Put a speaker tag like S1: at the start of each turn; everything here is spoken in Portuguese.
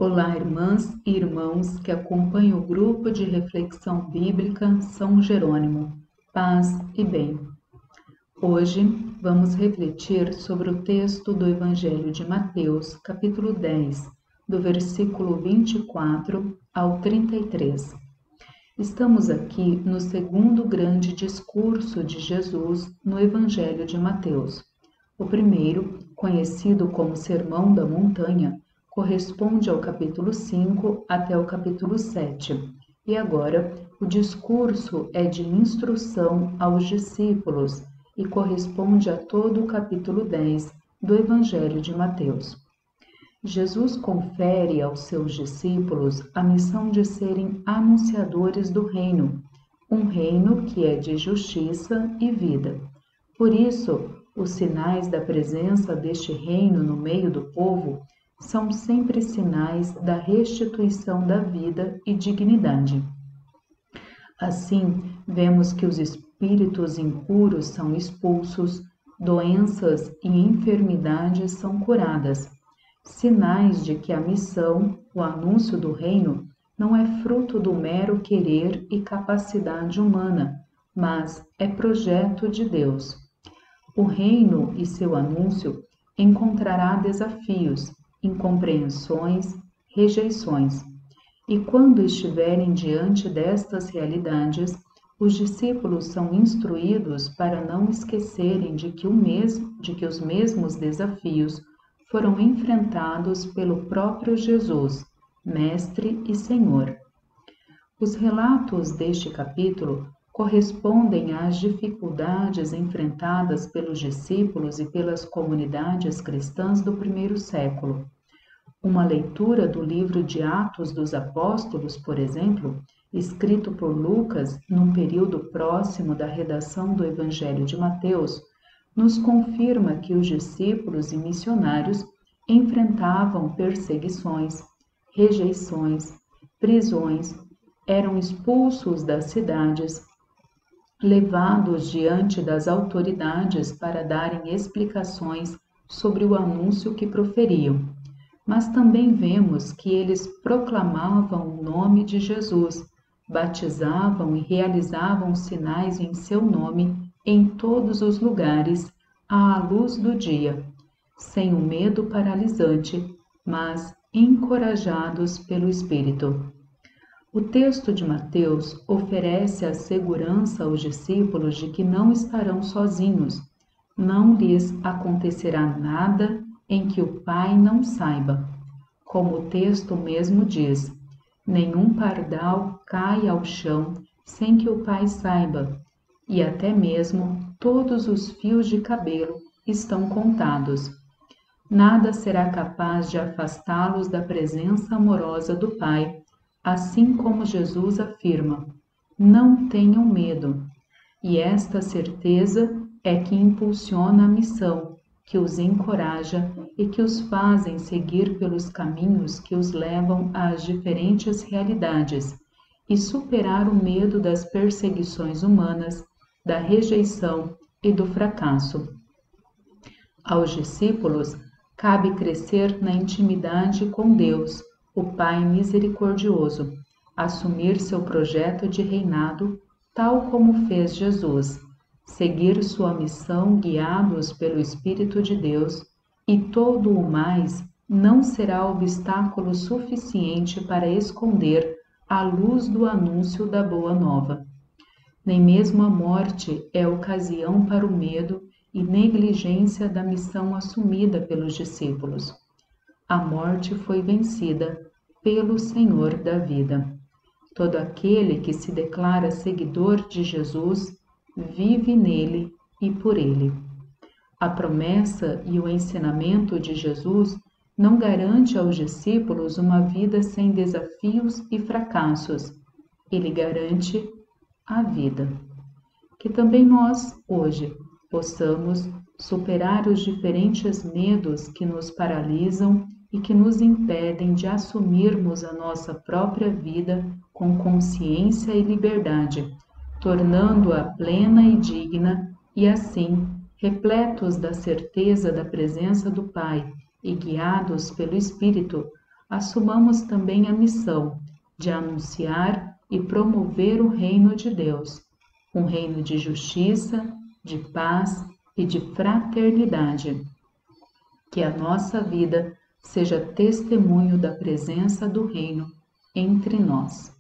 S1: Olá, irmãs e irmãos que acompanham o grupo de reflexão bíblica São Jerônimo. Paz e bem. Hoje vamos refletir sobre o texto do Evangelho de Mateus, capítulo 10, do versículo 24 ao 33. Estamos aqui no segundo grande discurso de Jesus no Evangelho de Mateus. O primeiro, conhecido como Sermão da Montanha, corresponde ao capítulo 5 até o capítulo 7. E agora, o discurso é de instrução aos discípulos e corresponde a todo o capítulo 10 do Evangelho de Mateus. Jesus confere aos seus discípulos a missão de serem anunciadores do reino, um reino que é de justiça e vida. Por isso, os sinais da presença deste reino no meio do povo são sempre sinais da restituição da vida e dignidade. Assim, vemos que os espíritos impuros são expulsos, doenças e enfermidades são curadas, sinais de que a missão, o anúncio do reino, não é fruto do mero querer e capacidade humana, mas é projeto de Deus. O reino e seu anúncio encontrará desafios, incompreensões, rejeições. E quando estiverem diante destas realidades, os discípulos são instruídos para não esquecerem de que os mesmos desafios foram enfrentados pelo próprio Jesus, Mestre e Senhor. Os relatos deste capítulo correspondem às dificuldades enfrentadas pelos discípulos e pelas comunidades cristãs do primeiro século. Uma leitura do livro de Atos dos Apóstolos, por exemplo, escrito por Lucas num período próximo da redação do Evangelho de Mateus, nos confirma que os discípulos e missionários enfrentavam perseguições, rejeições, prisões, eram expulsos das cidades, levados diante das autoridades para darem explicações sobre o anúncio que proferiam. Mas também vemos que eles proclamavam o nome de Jesus, batizavam e realizavam sinais em seu nome em todos os lugares, à luz do dia, sem o medo paralisante, mas encorajados pelo Espírito. O texto de Mateus oferece a segurança aos discípulos de que não estarão sozinhos, não lhes acontecerá nada em que o Pai não saiba. Como o texto mesmo diz, nenhum pardal cai ao chão sem que o Pai saiba, e até mesmo todos os fios de cabelo estão contados. Nada será capaz de afastá-los da presença amorosa do Pai, assim como Jesus afirma, não tenham medo. E esta certeza é que impulsiona a missão, que os encoraja e que os fazem seguir pelos caminhos que os levam às diferentes realidades e superar o medo das perseguições humanas, da rejeição e do fracasso. Aos discípulos cabe crescer na intimidade com Deus, o Pai misericordioso, assumir seu projeto de reinado, tal como fez Jesus, seguir sua missão guiados pelo Espírito de Deus, e todo o mais não será obstáculo suficiente para esconder a luz do anúncio da Boa Nova. Nem mesmo a morte é ocasião para o medo e negligência da missão assumida pelos discípulos. A morte foi vencida pelo Senhor da vida. Todo aquele que se declara seguidor de Jesus vive nele e por ele. A promessa e o ensinamento de Jesus não garante aos discípulos uma vida sem desafios e fracassos. Ele garante a vida. Que também nós, hoje, possamos superar os diferentes medos que nos paralisam e que nos impedem de assumirmos a nossa própria vida com consciência e liberdade, tornando-a plena e digna, e assim, repletos da certeza da presença do Pai e guiados pelo Espírito, assumamos também a missão de anunciar e promover o reino de Deus, um reino de justiça, de paz e de fraternidade. Que a nossa vida seja testemunho da presença do reino entre nós.